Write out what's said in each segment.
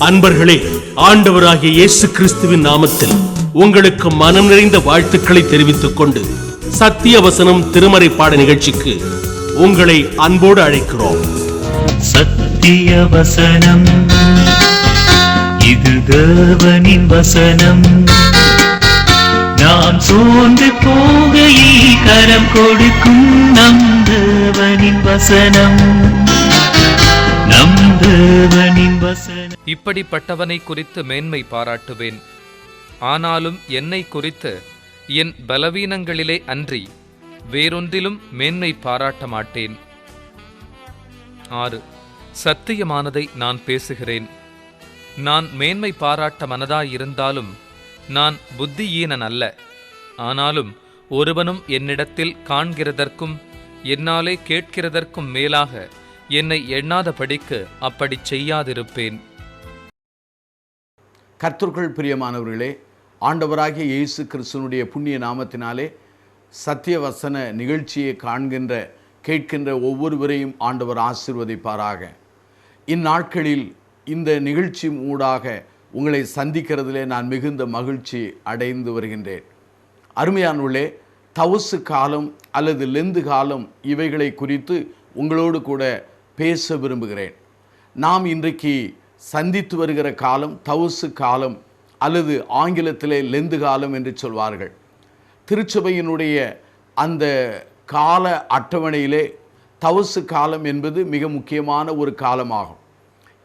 அன்பர்களே, ஆண்டவராகிய இயேசு கிறிஸ்துவின் நாமத்தில் உங்களுக்கு மனம் நிறைந்த வாழ்த்துக்களை தெரிவித்துக் கொண்டு சத்திய வசனம் திருமறை பாட நிகழ்ச்சிக்கு உங்களை அன்போடு அழைக்கிறோம். சத்திய வசனம், இது தேவனின் வசனம். நாம் சோர்ந்து போகையில் கரம் கொடுக்கும் நம் தேவனின் வசனம், நம் தேவனின் வசனம். இப்படிப்பட்டவனை குறித்து மேன்மை பாராட்டுவேன். ஆனாலும் என்னை குறித்து என் பலவீனங்களிலே அன்றி வேறொன்றிலும் மேன்மை பாராட்ட மாட்டேன். 6. சத்தியமானதை நான் பேசுகிறேன். நான் மேன்மை பாராட்ட மனதாயிருந்தாலும் நான் புத்தியீனன் அல்ல. ஆனாலும் ஒருவனும் என்னிடத்தில் காண்கிறதற்கும் என்னாலே கேட்கிறதற்கும் மேலாக என்னை எண்ணாதபடிக்கு அப்படிச் செய்யாதிருப்பேன். கர்த்தருக்குள் பிரியமானவர்களே, ஆண்டவராகிய இயேசு கிறிஸ்துவினுடைய புண்ணிய நாமத்தினாலே சத்திய வசன நிகழ்ச்சியை காண்கின்ற கேட்கின்ற ஒவ்வொருவரையும் ஆண்டவர் ஆசீர்வதிப்பாராக. இந்நாட்களில் இந்த நிகழ்ச்சி ஊடாக உங்களை சந்திக்கிறதிலே நான் மிகுந்த மகிழ்ச்சி அடைந்து வருகின்றேன். அருமையானவர்களே, தவசு காலம் அல்லது லெந்து காலம் இவைகளை குறித்து உங்களோடு கூட பேச விரும்புகிறேன். நாம் இன்றைக்கு சந்தித்து வருகிற காலம் தவசு காலம் அல்லது ஆங்கிலத்திலே லெந்து காலம் என்று சொல்வார்கள். திருச்சபையினுடைய அந்த கால அட்டவணையிலே தவசு காலம் என்பது மிக முக்கியமான ஒரு காலமாகும்.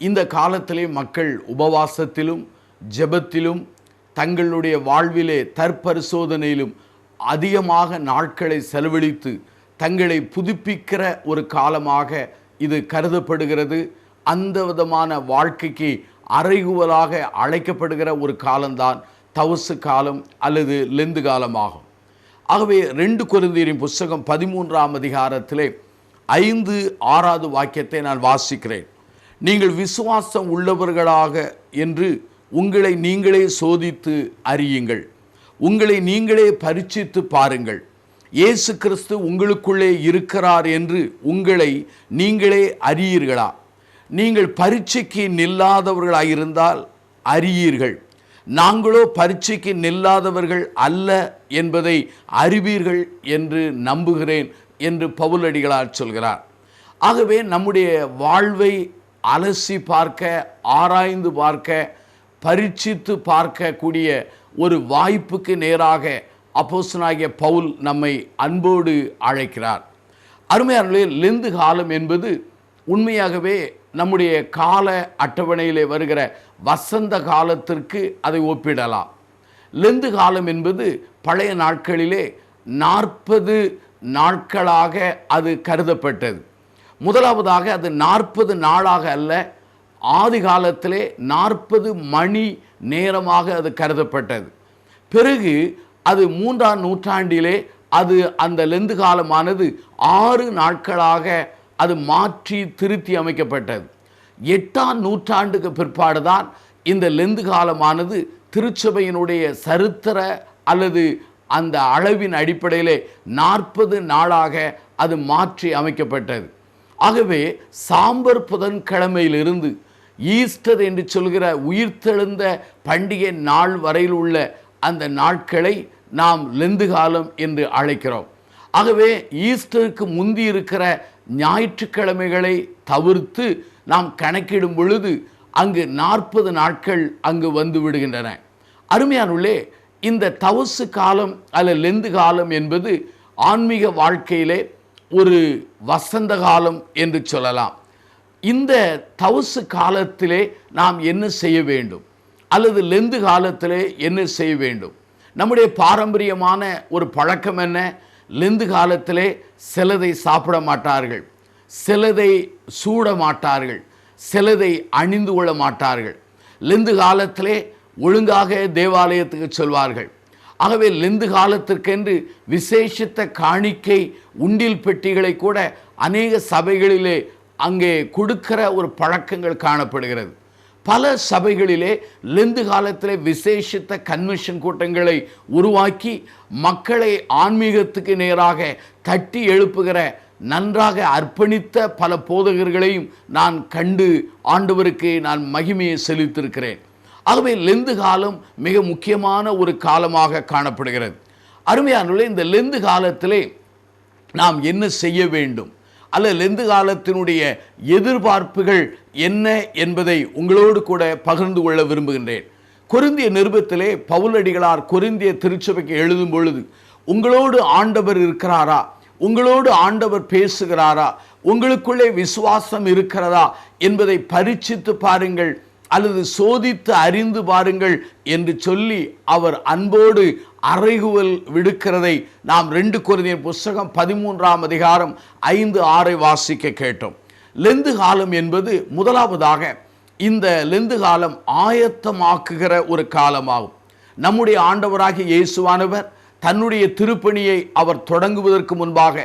இந்த காலத்திலே மக்கள் உபவாசத்திலும் ஜெபத்திலும் தங்களுடைய வாழ்விலே தற்பரிசோதனையிலும் அதிகமாக நாட்களை செலவழித்து தங்களை புதுப்பிக்கிற ஒரு காலமாக இது கருதப்படுகிறது. அந்த விதமான வாழ்க்கைக்கு அறைகூவலாக அழைக்கப்படுகிற ஒரு காலம்தான் தவசு காலம் அல்லது லெந்து காலமாகும். ஆகவே 2 கொரிந்தியரின் புஸ்தகம் 13ஆம் அதிகாரத்திலே 5-6 வாக்கியத்தை நான் வாசிக்கிறேன். நீங்கள் விசுவாசம் உள்ளவர்களாக என்று உங்களை நீங்களே சோதித்து அறியுங்கள், உங்களை நீங்களே பரீட்சித்து பாருங்கள். இயேசு கிறிஸ்து உங்களுக்குள்ளே இருக்கிறார் என்று உங்களை நீங்களே அறியீர்களா? நீங்கள் பரீட்சைக்கு நில்லாதவர்களாயிருந்தால் அறியீர்கள், நாங்களோ பரீட்சைக்கு நில்லாதவர்கள் அல்ல என்பதை அறிவீர்கள் என்று நம்புகிறேன் என்று பவுலடிகளார் சொல்கிறார். ஆகவே நம்முடைய வாழ்வை அலசி பார்க்க, ஆராய்ந்து பார்க்க, பரீட்சித்து பார்க்கக்கூடிய ஒரு வாய்ப்புக்கு நேராக அப்போஸ்தலனாகிய பவுல் நம்மை அன்போடு அழைக்கிறார். அருமையானவர்களே, லெந்து காலம் என்பது உண்மையாகவே நம்முடைய கால அட்டவணையிலே வருகிற வசந்த காலத்திற்கு அதை ஒப்பிடலாம். லெந்து காலம் என்பது பழைய நாட்களிலே 40 நாட்களாக அது கருதப்பட்டது. முதலாவதாக அது 40 நாளாக அல்ல, ஆதி காலத்திலே 40 மணி நேரமாக அது கருதப்பட்டது. பிறகு அது 3ஆம் நூற்றாண்டிலே அது அந்த லெந்து காலமானது 6 நாட்களாக அது மாற்றி திருத்தி அமைக்கப்பட்டது. 8ஆம் நூற்றாண்டுக்கு பிற்பாடுதான் இந்த லெந்து காலமானது திருச்சபையினுடைய சரித்திர அல்லது அந்த அளவின் அடிப்படையிலே 40 நாளாக அது மாற்றி அமைக்கப்பட்டது. ஆகவே சாம்பர் புதன்கிழமையிலிருந்து ஈஸ்டர் என்று சொல்கிற உயிர்த்தெழுந்த பண்டிகை நாள் வரையில் உள்ள அந்த நாட்களை நாம் லெந்து காலம் என்று அழைக்கிறோம். ஆகவே ஈஸ்டருக்கு முந்தி இருக்கிற ஞாயிற்றுக்கிழமைகளை தவிர்த்து நாம் கணக்கிடும் பொழுது அங்கு 40 நாட்கள் அங்கு வந்து விடுகின்றன. அருமையானவர்களே, இந்த தவசு காலம் அல்ல லெந்து காலம் என்பது ஆன்மீக வாழ்க்கையிலே ஒரு வசந்த காலம் என்று சொல்லலாம். இந்த தவசு காலத்திலே நாம் என்ன செய்ய வேண்டும் அல்லது லெந்து காலத்திலே என்ன செய்ய வேண்டும்? நம்முடைய பாரம்பரியமான ஒரு பழக்கம் என்ன? லெந்து காலத்திலே சிலதை சாப்பிட மாட்டார்கள், சிலதை சூட மாட்டார்கள், சிலதை அணிந்து கொள்ள மாட்டார்கள். லெந்து காலத்திலே ஒழுங்காக தேவாலயத்துக்கு சொல்வார்கள். ஆகவே லெந்து காலத்திற்கென்று விசேஷித்த காணிக்கை உண்டில் பெட்டிகளை கூட அநேக சபைகளிலே அங்கே கொடுக்கிற ஒரு பழக்கங்கள் காணப்படுகிறது. பல சபைகளிலே லெந்து காலத்திலே விசேஷித்த கன்வென்ஷன் கூட்டங்களை உருவாக்கி மக்களை ஆன்மீகத்துக்கு நேராக தட்டி எழுப்புகிற நன்றாக அர்ப்பணித்த பல போதகர்களையும் நான் கண்டு ஆண்டவருக்கு நான் மகிமையை செலுத்தியிருக்கிறேன். ஆகவே லெந்து காலம் மிக முக்கியமான ஒரு காலமாக காணப்படுகிறது. அருமையானவர்களே, இந்த லெந்து காலத்திலே நாம் என்ன செய்ய வேண்டும் அல்லது லெந்து காலத்தினுடைய எதிர்பார்ப்புகள் என்ன என்பதை உங்களோடு கூட பகிர்ந்து கொள்ள விரும்புகின்றேன். கொரிந்திய நிருபத்திலே பவுலடிகளார் கொரிந்திய திருச்சபைக்கு எழுதும் பொழுது, உங்களோடு ஆண்டவர் இருக்கிறாரா, உங்களோடு ஆண்டவர் பேசுகிறாரா, உங்களுக்குள்ளே விசுவாசம் இருக்கிறதா என்பதை பரீட்சித்து பாருங்கள் அல்லது சோதித்து அறிந்து பாருங்கள் என்று சொல்லி அவர் அன்போடு அறைகுவல் விடுக்கிறதை நாம் 2 கொரிந்தியர் புஸ்தகம் 13ஆம் அதிகாரம் 5-6 வாசிக்க கேட்டோம். லெந்து காலம் என்பது முதலாவதாக இந்த லெந்து காலம் ஆயத்தமாக்குகிற ஒரு காலமாகும். நம்முடைய ஆண்டவராகிய இயேசுவானவர் தன்னுடைய திருப்பணியை அவர் தொடங்குவதற்கு முன்பாக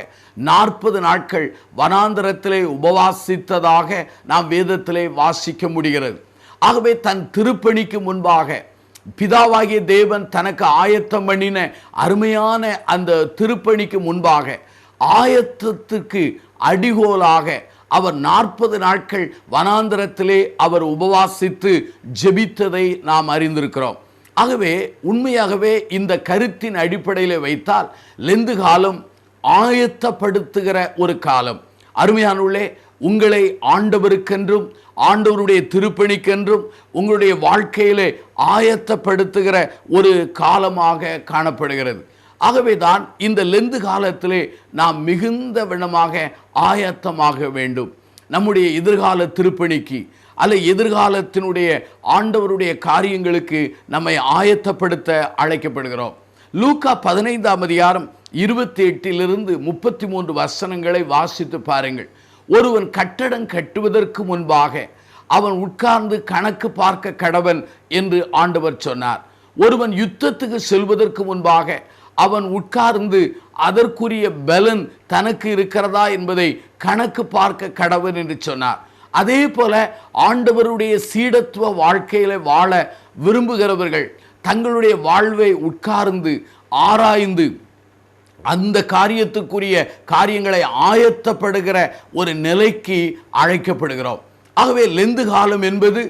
40 நாட்கள் வனாந்தரத்திலே உபவாசித்ததாக நாம் வேதத்திலே வாசிக்க முடிகிறது. ஆகவே தன் திருப்பணிக்கு முன்பாக பிதாவாகிய தேவன் தனக்கு ஆயத்தம் பண்ணின அருமையான அந்த திருப்பணிக்கு முன்பாக ஆயத்தத்துக்கு அடிகோலாக அவர் 40 நாட்கள் வனாந்தரத்திலே அவர் உபவாசித்து ஜெபித்ததை நாம் அறிந்திருக்கிறோம். ஆகவே உண்மையாகவே இந்த கருத்தின் அடிப்படையில் வைத்தால் லெந்து காலம் ஆயத்தப்படுத்துகிற ஒரு காலம். அருமையானவர்களே, உங்களை ஆண்டவருக்கென்றும் ஆண்டவருடைய திருப்பணிக்கென்றும் உங்களுடைய வாழ்க்கையிலே ஆயத்தப்படுத்துகிற ஒரு காலமாக காணப்படுகிறது. ஆகவே தான் இந்த லெந்து காலத்திலே நாம் மிகுந்த விதமாக ஆயத்தமாக வேண்டும். நம்முடைய எதிர்கால திருப்பணிக்கு அல்ல எதிர்காலத்தினுடைய ஆண்டவருடைய காரியங்களுக்கு நம்மை ஆயத்தப்படுத்த அழைக்கப்படுகிறோம். லூக்கா 15ஆம் அதிகாரம் 28 33 வசனங்களை வாசித்து பாருங்கள். ஒருவன் கட்டடம் கட்டுவதற்கு முன்பாக அவன் உட்கார்ந்து கணக்கு பார்க்க கடவன் என்று ஆண்டவர் சொன்னார். ஒருவன் யுத்தத்துக்கு செல்வதற்கு முன்பாக அவன் உட்கார்ந்து அதற்குரிய பலன் தனக்கு இருக்கிறதா என்பதை கணக்கு பார்க்க கடவன் என்று சொன்னார். அதே போல ஆண்டவருடைய சீடத்துவ வாழ்க்கையில வாழ விரும்புகிறவர்கள் தங்களுடைய வாழ்வை உட்கார்ந்து ஆராய்ந்து அந்த காரியத்துக்குரிய காரியங்களை ஆயத்தப்படுகிற ஒரு நிலைக்கு அழைக்கப்படுகிறோம். ஆகவே லெந்து காலம் என்பது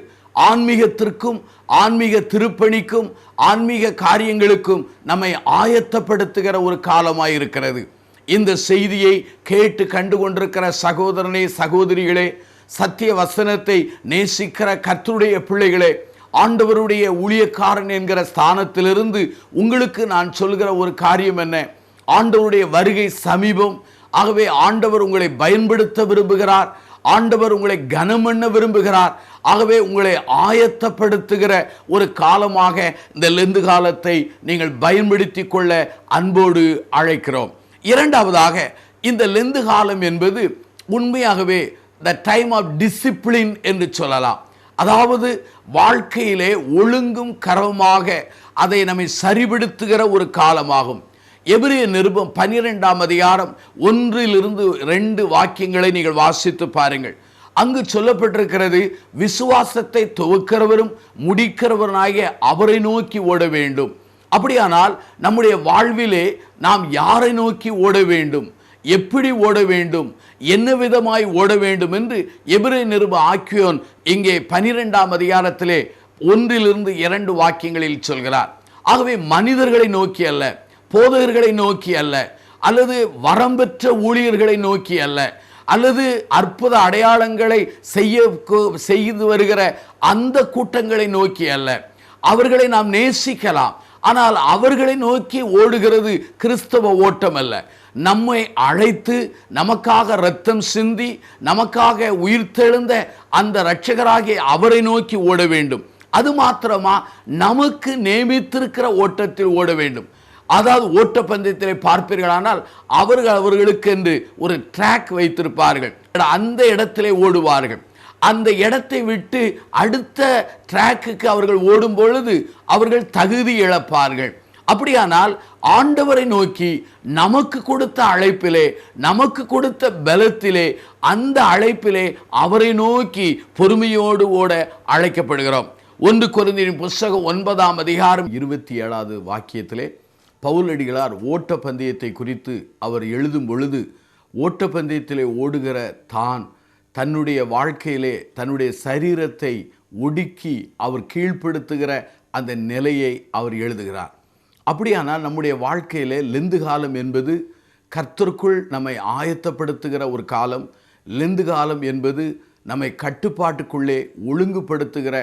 ஆன்மீகத்திற்கும் ஆன்மீக திருப்பணிக்கும் ஆன்மீக காரியங்களுக்கும் நம்மை ஆயத்தப்படுத்துகிற ஒரு காலமாயிருக்கிறது. இந்த செய்தியை கேட்டு கண்டு கொண்டிருக்கிற சகோதரனே, சகோதரிகளே, சத்திய வசனத்தை நேசிக்கிற கர்த்தருடைய பிள்ளைகளே, ஆண்டவருடைய ஊழியக்காரன் என்கிற ஸ்தானத்திலிருந்து உங்களுக்கு நான் சொல்கிற ஒரு காரியம் என்ன? ஆண்டவருடைய வருகை சமீபம். ஆகவே ஆண்டவர் உங்களை பயன்படுத்த விரும்புகிறார். ஆண்டவர் உங்களை கனம் பண்ண விரும்புகிறார். ஆகவே உங்களை ஆயத்தப்படுத்துகிற ஒரு காலமாக இந்த லெந்து காலத்தை நீங்கள் பயன்படுத்தி கொள்ள அன்போடு அழைக்கிறோம். இரண்டாவதாக, இந்த லெந்து காலம் என்பது உண்மையாகவே த டைம் ஆஃப் டிசிப்ளின் என்று சொல்லலாம். அதாவது வாழ்க்கையிலே ஒழுங்கும் கரமாக அதை நம்மை சரிபடுத்துகிற ஒரு காலமாகும். எபிரேய நிருபம் 12ஆம் அதிகாரம் 1-2 வாக்கியங்களை நீங்கள் வாசித்து பாருங்கள். அங்கு சொல்லப்பட்டிருக்கிறது, விசுவாசத்தை துவக்கிறவரும் முடிக்கிறவராகிய அவரை நோக்கி ஓட வேண்டும். அப்படியானால் நம்முடைய வாழ்விலே நாம் யாரை நோக்கி ஓட வேண்டும், எப்படி ஓட வேண்டும், என்ன விதமாய் ஓட வேண்டும் என்று எபிரேய நிருப ஆக்கியோன் இங்கே 12ஆம் அதிகாரத்திலே 1-2 வாக்கியங்களில் சொல்கிறார். ஆகவே மனிதர்களை நோக்கி அல்ல, போதகர்களை நோக்கி அல்ல, அல்லது வரம்பெற்ற ஊழியர்களை நோக்கி அல்ல, அல்லது அற்புத அடையாளங்களை செய்து வருகிற அந்த கூட்டங்களை நோக்கி அல்ல. அவர்களை நாம் நேசிக்கலாம், ஆனால் அவர்களை நோக்கி ஓடுகிறது கிறிஸ்தவ ஓட்டம் அல்ல. நம்மை அழைத்து நமக்காக இரத்தம் சிந்தி நமக்காக உயிர்த்தெழுந்த அந்த இரட்சகராகிய அவரை நோக்கி ஓட வேண்டும். அது மாத்திரமா, நமக்கு நியமித்திருக்கிற ஓட்டத்தில் ஓட வேண்டும். அதாவது ஓட்டப்பந்தயத்தில் பார்ப்பீர்களானால் அவர்களுக்கு என்று ஒரு ட்ராக் வைத்திருப்பார்கள். அந்த இடத்திலே ஓடுவார்கள். அந்த இடத்தை விட்டு அடுத்த ட்ராக்குக்கு அவர்கள் ஓடும் பொழுது அவர்கள் தகுதி இழப்பார்கள். அப்படியானால் ஆண்டவரை நோக்கி நமக்கு கொடுத்த அழைப்பிலே, நமக்கு கொடுத்த பலத்திலே, அந்த அழைப்பிலே அவரை நோக்கி பொறுமையோடு ஓட அழைக்கப்படுகிறோம். 1 கொரிந்தியர் புஸ்தகம் 9ஆம் அதிகாரம் 27வது வாக்கியத்திலே பவுலடிகளார் ஓட்ட பந்தயத்தை குறித்து அவர் எழுதும் பொழுது ஓட்டப்பந்தயத்திலே ஓடுகிற தான் தன்னுடைய வாழ்க்கையிலே தன்னுடைய சரீரத்தை ஒடுக்கி அவர் கீழ்ப்படுத்துகிற அந்த நிலையை அவர் எழுதுகிறார். அப்படியானால் நம்முடைய வாழ்க்கையிலே லெந்து காலம் என்பது கர்த்தருக்குள் நம்மை ஆயத்தப்படுத்துகிற ஒரு காலம். லெந்து காலம் என்பது நம்மை கட்டுப்பாட்டுக்குள்ளே ஒழுங்குபடுத்துகிற,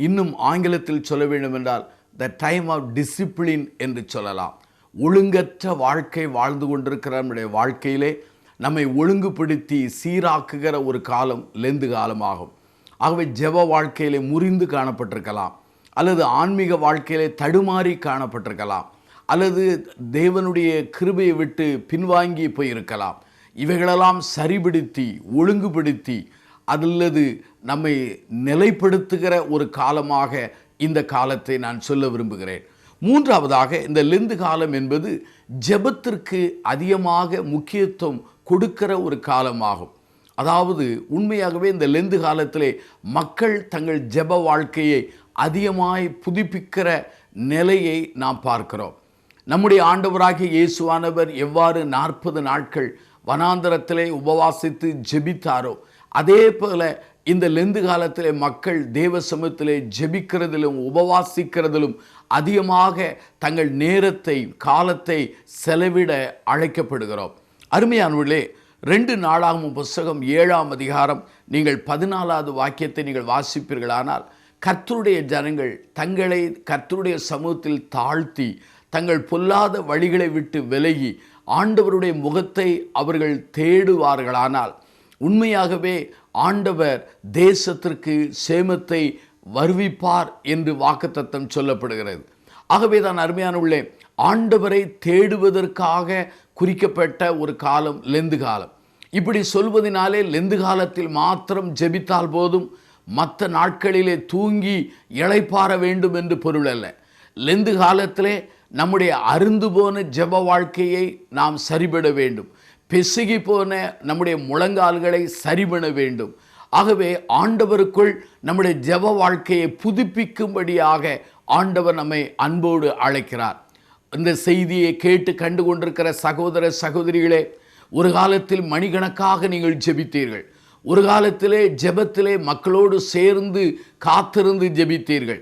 இன்னும் ஆங்கிலத்தில் சொல்ல வேண்டும் என்றால் த டைம் ஆஃப் டிசிப்ளின் என்று சொல்லலாம். ஒழுங்கற்ற வாழ்க்கை வாழ்ந்து கொண்டிருக்கிற நம்முடைய வாழ்க்கையிலே நம்மை ஒழுங்குபடுத்தி சீராக்குகிற ஒரு காலம் லெந்து காலமாகும். ஆகவே ஜெப வாழ்க்கையிலே முறிந்து காணப்பட்டிருக்கலாம், அல்லது ஆன்மீக வாழ்க்கையிலே தடுமாறி காணப்பட்டிருக்கலாம், அல்லது தேவனுடைய கிருபையை விட்டு பின்வாங்கி போயிருக்கலாம். இவைகளெல்லாம் சரிபடுத்தி ஒழுங்குபடுத்தி அல்லது நம்மை நிலைப்படுத்துகிற ஒரு காலமாக இந்த காலத்தை நான் சொல்ல விரும்புகிறேன். மூன்றாவதாக, இந்த லெந்து காலம் என்பது ஜெபத்திற்கு அதிகமாக முக்கியத்துவம் கொடுக்கிற ஒரு காலமாகும். அதாவது உண்மையாகவே இந்த லெந்து காலத்திலே மக்கள் தங்கள் ஜெப வாழ்க்கையை அதிகமாய் புதுப்பிக்கிற நிலையை நாம் பார்க்கிறோம். நம்முடைய ஆண்டவராகிய இயேசுவானவர் எவ்வாறு 40 நாட்கள் வனாந்தரத்திலே உபவாசித்து ஜெபித்தாரோ, அதே போல இந்த லெந்து காலத்திலே மக்கள் தேவ சமூகத்திலே ஜெபிக்கிறதிலும் உபவாசிக்கிறதிலும் அதிகமாக தங்கள் நேரத்தை காலத்தை செலவிட அழைக்கப்படுகிறோம். அருமையானவர்களே, 2 நாளாகமம் புஸ்தகம் 7ஆம் அதிகாரம் நீங்கள் 14வது வாக்கியத்தை நீங்கள் வாசிப்பீர்களானால், கர்த்தருடைய ஜனங்கள் தங்களை கர்த்தருடைய சமூகத்தில் தாழ்த்தி தங்கள் பொல்லாத வழிகளை விட்டு விலகி ஆண்டவருடைய முகத்தை அவர்கள் தேடுவார்களானால் உண்மையாகவே ஆண்டவர் தேசத்திற்கு சேமத்தை வருவிப்பார் என்று வாக்குத்தத்தம் சொல்லப்படுகிறது. ஆகவே தான் அருமையானவர்களே, ஆண்டவரை தேடுவதற்காக குறிக்கப்பட்ட ஒரு காலம் லெந்து காலம். இப்படி சொல்வதனாலே லெந்து காலத்தில் மாத்திரம் ஜெபித்தால் போதும், மற்ற நாட்களிலே தூங்கி இளைப்பாற வேண்டும் என்று பொருள் அல்ல. லெந்து காலத்திலே நம்முடைய அருந்து போன ஜெப வாழ்க்கையை நாம் சரிபட வேண்டும். பிசுகி போன நம்முடைய முழங்கால்களை சரிபட வேண்டும். ஆகவே ஆண்டவருக்குள் நம்முடைய ஜெப வாழ்க்கையை புதுப்பிக்கும்படியாக ஆண்டவர் நம்மை அன்போடு அழைக்கிறார். இந்த செய்தியை கேட்டு கண்டு கொண்டிருக்கிற சகோதர சகோதரிகளே, ஒரு காலத்தில் மணிக்கணக்காக நீங்கள் ஜெபித்தீர்கள். ஒரு காலத்திலே ஜெபத்திலே மக்களோடு சேர்ந்து காத்திருந்து ஜெபித்தீர்கள்.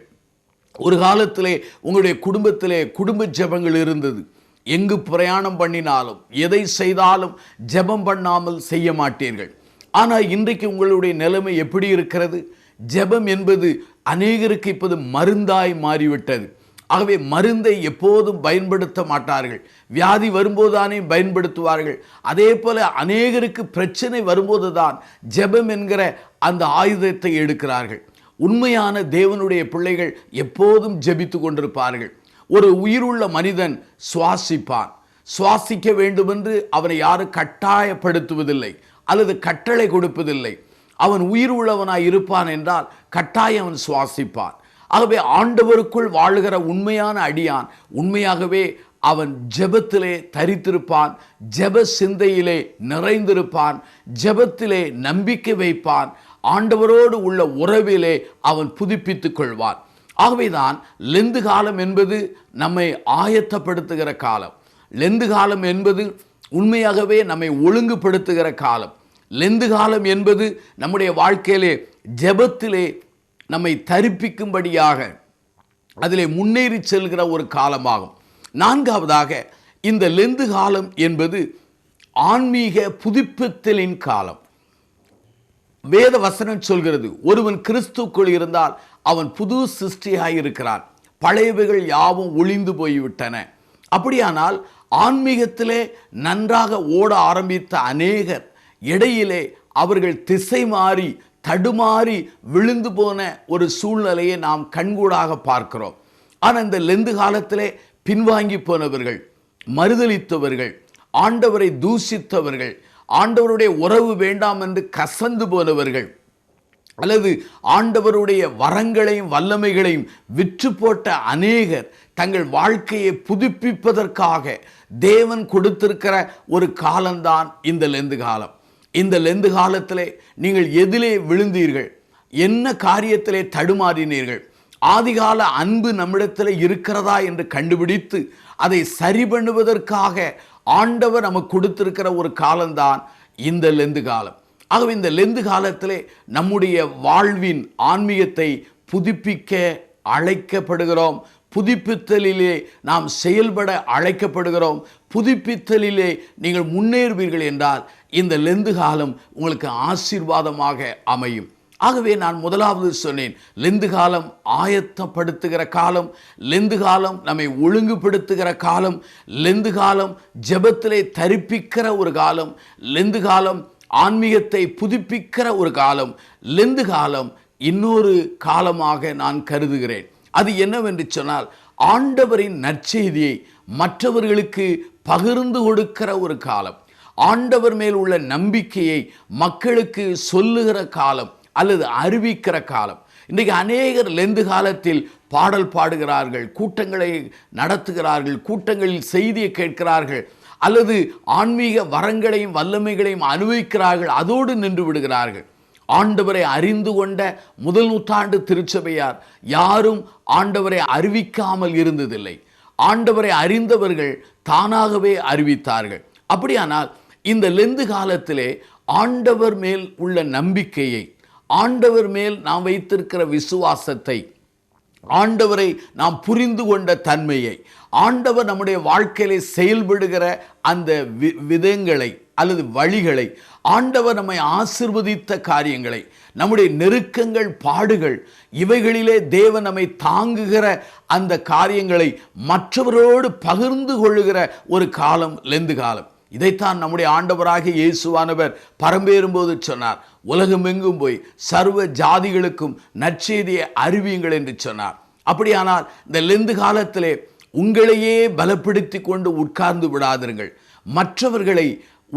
ஒரு காலத்திலே உங்களுடைய குடும்பத்திலே குடும்ப ஜெபங்கள் இருந்தது. எங்கு பிரயாணம் பண்ணினாலும் எதை செய்தாலும் ஜெபம் பண்ணாமல் செய்ய மாட்டீர்கள். ஆனால் இன்றைக்கு உங்களுடைய நிலைமை எப்படி இருக்கிறது? ஜெபம் என்பது அநேகருக்கு இப்போது மருந்தாய் மாறிவிட்டது. ஆகவே மருந்தை எப்போதும் பயன்படுத்த மாட்டார்கள். வியாதி வரும்போதுதானே பயன்படுத்துவார்கள். அதே போல அநேகருக்கு பிரச்சனை வரும்போது தான் ஜெபம் என்கிற அந்த ஆயுதத்தை எடுக்கிறார்கள். உண்மையான தேவனுடைய பிள்ளைகள் எப்போதும் ஜெபித்து கொண்டிருப்பார்கள். ஒரு உயிருள்ள மனிதன் சுவாசிப்பான். சுவாசிக்க வேண்டுமென்று அவனை யாரும் கட்டாயப்படுத்துவதில்லை அல்லது கட்டளை கொடுப்பதில்லை. அவன் உயிர் உள்ளவனாய் இருப்பான் என்றால் கட்டாயம் அவன் சுவாசிப்பான். ஆகவே ஆண்டவருக்குள் வாழுகிற உண்மையான அடியான் உண்மையாகவே அவன் ஜெபத்திலே தரித்திருப்பான், ஜெப சிந்தையிலே நிறைந்திருப்பான், ஜெபத்திலே நம்பிக்கை வைப்பான், ஆண்டவரோடு உள்ள உறவிலே அவன் புதுப்பித்துக் கொள்வான். ஆகவேதான் லெந்து காலம் என்பது நம்மை ஆயத்தப்படுத்துகிற காலம். லெந்து காலம் என்பது உண்மையாகவே நம்மை ஒழுங்குபடுத்துகிற காலம். லெந்து காலம் என்பது நம்முடைய வாழ்க்கையிலே ஜெபத்திலே நம்மை தரிப்பிக்கும்படியாக அதிலே முன்னேறி செல்கிற ஒரு காலமாகும். 4வதாக, இந்த லெந்து காலம் என்பது ஆன்மீக புதுப்பித்தலின் காலம். வேத வசனம் சொல்கிறது, ஒருவன் கிறிஸ்துக்குள் இருந்தால் அவன் புது சிருஷ்டியாய் இருக்கிறான், பழையவைகள் யாவும் ஒளிந்து போய்விட்டன. அப்படியானால் ஆன்மீகத்திலே நன்றாக ஓட ஆரம்பித்த அநேகர் இடையிலே அவர்கள் திசை மாறி தடுமாறி விழுந்து போன ஒரு சூழ்நிலையை நாம் கண்கூடாக பார்க்கிறோம். ஆனால் இந்த லெந்து காலத்திலே பின்வாங்கி போனவர்கள், மறுதலித்தவர்கள், ஆண்டவரை தூஷித்தவர்கள், ஆண்டவருடைய உறவு வேண்டாம் என்று கசந்து போனவர்கள், அல்லது ஆண்டவருடைய வரங்களையும் வல்லமைகளையும் விற்று போட்ட அநேகர் தங்கள் வாழ்க்கையை புதுப்பிப்பதற்காக தேவன் கொடுத்திருக்கிற ஒரு காலம்தான் இந்த லெந்து காலம். இந்த லெந்து காலத்திலே நீங்கள் எதிலே விழுந்தீர்கள்? என்ன காரியத்திலே தடுமாறினீர்கள்? ஆதிகால அன்பு நம்மிடத்தில் இருக்கிறதா என்று கண்டுபிடித்து அதை சரி பண்ணுவதற்காக ஆண்டவர் நமக்கு கொடுத்திருக்கிற ஒரு காலம்தான் இந்த லெந்து காலம். ஆகவே இந்த லெந்து காலத்திலே நம்முடைய வாழ்வின் ஆன்மீகத்தை புதுப்பிக்க அழைக்கப்படுகிறோம். புதுப்பித்தலிலே நாம் செயல்பட அழைக்கப்படுகிறோம். புதுப்பித்தலிலே நீங்கள் முன்னேறுவீர்கள் என்றால் இந்த லெந்து காலம் உங்களுக்கு ஆசீர்வாதமாக அமையும். ஆகவே நான் முதலாவது சொன்னேன், லெந்து காலம் ஆயத்தப்படுத்துகிற காலம், லெந்து காலம் நம்மை ஒழுங்குபடுத்துகிற காலம், லெந்து காலம் ஜெபத்திலே தரிப்பிக்கிற ஒரு காலம், லெந்து காலம் ஆன்மீகத்தை புதுப்பிக்கிற ஒரு காலம், லெந்து காலம் இன்னொரு காலமாக நான் கருதுகிறேன். அது என்னவென்று சொன்னால், ஆண்டவரின் நற்செய்தியை மற்றவர்களுக்கு பகிர்ந்து கொடுக்கிற ஒரு காலம், ஆண்டவர் மேல் உள்ள நம்பிக்கையை மக்களுக்கு சொல்லுகிற காலம் அல்லது அறிவிக்கிற காலம். இன்றைக்கு அநேகர் லெந்து காலத்தில் பாடல் பாடுகிறார்கள், கூட்டங்களை நடத்துகிறார்கள், கூட்டங்களில் செய்தியை கேட்கிறார்கள், அல்லது ஆன்மீக வரங்களையும் வல்லமைகளையும் அனுபவிக்கிறார்கள், அதோடு நின்று விடுகிறார்கள். ஆண்டவரை அறிந்து கொண்ட முதல் நூற்றாண்டு திருச்சபையார் யாரும் ஆண்டவரை அறிவிக்காமல் இருந்ததில்லை. ஆண்டவரை அறிந்தவர்கள் தானாகவே அறிவித்தார்கள். அப்படியானால் இந்த லெந்து காலத்திலே ஆண்டவர் மேல் உள்ள நம்பிக்கையை, ஆண்டவர் மேல் நாம் வைத்திருக்கிற விசுவாசத்தை, ஆண்டவரை நாம் புரிந்து கொண்ட தன்மையை, ஆண்டவர் நம்முடைய வாழ்க்கையிலே செயல்படுகிற அந்த விதங்களை அல்லது வழிகளை, ஆண்டவர் நம்மை ஆசீர்வதித்த காரியங்களை, நம்முடைய நெருக்கங்கள், பாடுகள், இவைகளிலே தேவன் நம்மை தாங்குகிற அந்த காரியங்களை மற்றவரோடு பகிர்ந்து கொள்ளுகிற ஒரு காலம் லெந்து காலம். இதைத்தான் நம்முடைய ஆண்டவராகிய இயேசுவானவர் பரம்பேறும்போது சொன்னார், உலகமெங்கும் போய் சர்வ ஜாதிகளுக்கும் நற்செய்தியை அறிவியுங்கள் என்று சொன்னார். அப்படியானால் இந்த லெந்து காலத்திலே உங்களையே பலப்படுத்தி கொண்டு உட்கார்ந்து விடாதீர்கள். மற்றவர்களை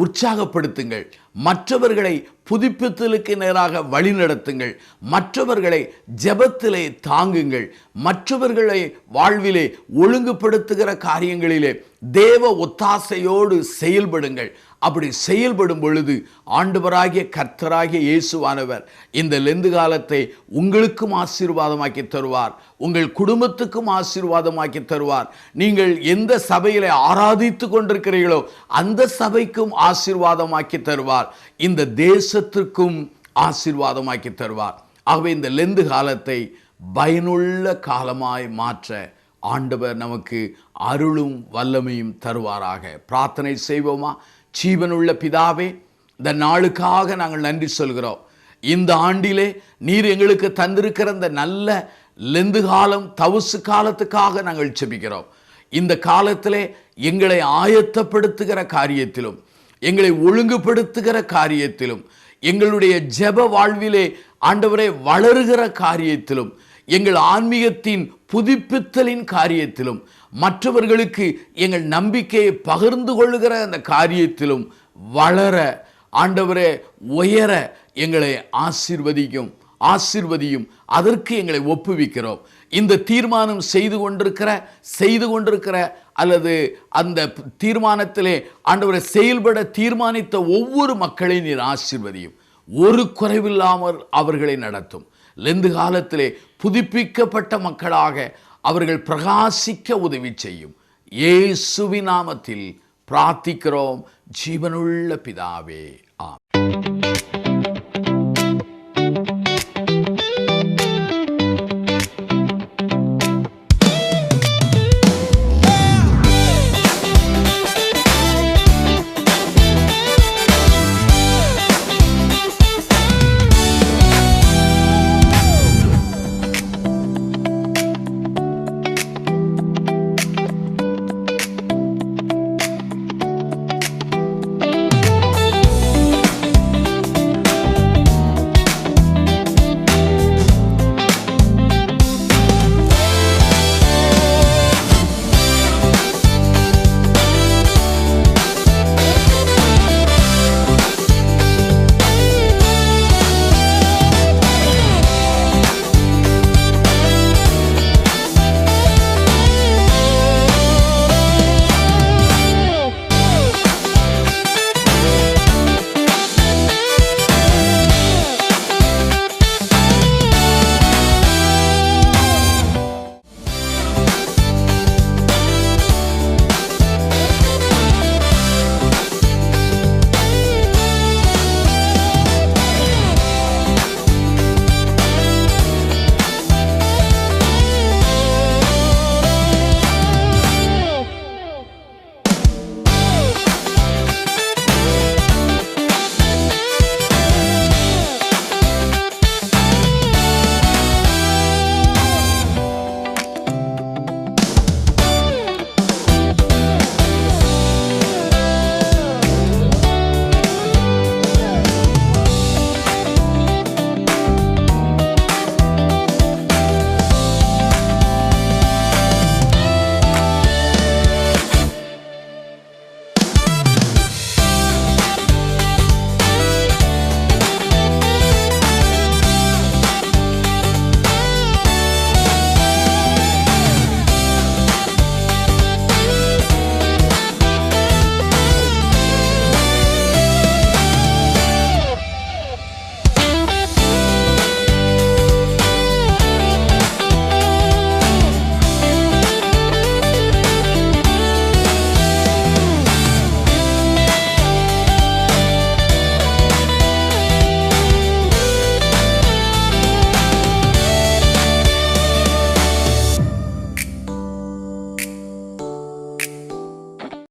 உற்சாகப்படுத்துங்கள், மற்றவர்களை புதுப்பித்தலுக்கு நேராக வழி நடத்துங்கள், மற்றவர்களை ஜெபத்திலே தாங்குங்கள், மற்றவர்களை வாழ்விலே ஒழுங்குபடுத்துகிற காரியங்களிலே தேவ ஒத்தாசையோடு செயல்படுங்கள். அப்படி செயல்படும் பொழுது ஆண்டவராகிய கர்த்தராகிய இயேசுவானவர் இந்த லெந்து காலத்தை உங்களுக்கும் ஆசீர்வாதமாக்கி தருவார், உங்கள் குடும்பத்துக்கும் ஆசீர்வாதமாக்கி தருவார். நீங்கள் எந்த சபையிலே ஆராதித்து கொண்டிருக்கிறீர்களோ அந்த சபைக்கும் ஆசீர்வாதமாக்கி தருவார், இந்த தேசத்திற்கும் ஆசீர்வாதமாக்கி தருவார். ஆகவே இந்த லெந்து காலத்தை பயனுள்ள காலமாய் மாற்ற ஆண்டவர் நமக்கு அருளும் வல்லமையும் தருவாராக. பிரார்த்தனை செய்வோமா? ஜீவனுள்ள பிதாவே, இந்த நாளுக்காக நாங்கள் நன்றி சொல்கிறோம். இந்த ஆண்டிலே நீர் எங்களுக்கு தந்திருக்கிற இந்த நல்ல லெந்து காலம், தவுசு காலத்துக்காக நாங்கள் ஜெபிக்கிறோம். இந்த காலத்திலே எங்களை ஆயத்தப்படுத்துகிற காரியத்திலும், எங்களை ஒழுங்குபடுத்துகிற காரியத்திலும், எங்களுடைய ஜெப வாழ்விலே ஆண்டவரை வளருகிற காரியத்திலும், எங்கள் ஆன்மீகத்தின் புதுப்பித்தலின் காரியத்திலும், மற்றவர்களுக்கு எங்கள் நம்பிக்கையை பகிர்ந்து கொள்ளுகிற அந்த காரியத்திலும் வளர ஆண்டவரே உயர எங்களை ஆசீர்வதியும். அதற்கு எங்களை ஒப்புவிக்கிறோம். இந்த தீர்மானம் செய்து கொண்டிருக்கிற அல்லது அந்த தீர்மானத்திலே ஆண்டவரை செயல்பட தீர்மானித்த ஒவ்வொரு மக்களையும் நீர் ஆசீர்வதியும். ஒரு குறைவில்லாமல் அவர்களை நடத்தும். லெந்து காலத்திலே புதுப்பிக்கப்பட்ட மக்களாக அவர்கள் பிரகாசிக்க உதவி செய்யும். இயேசுவின் நாமத்தில் பிரார்த்திக்கிறோம் ஜீவனுள்ள பிதாவே.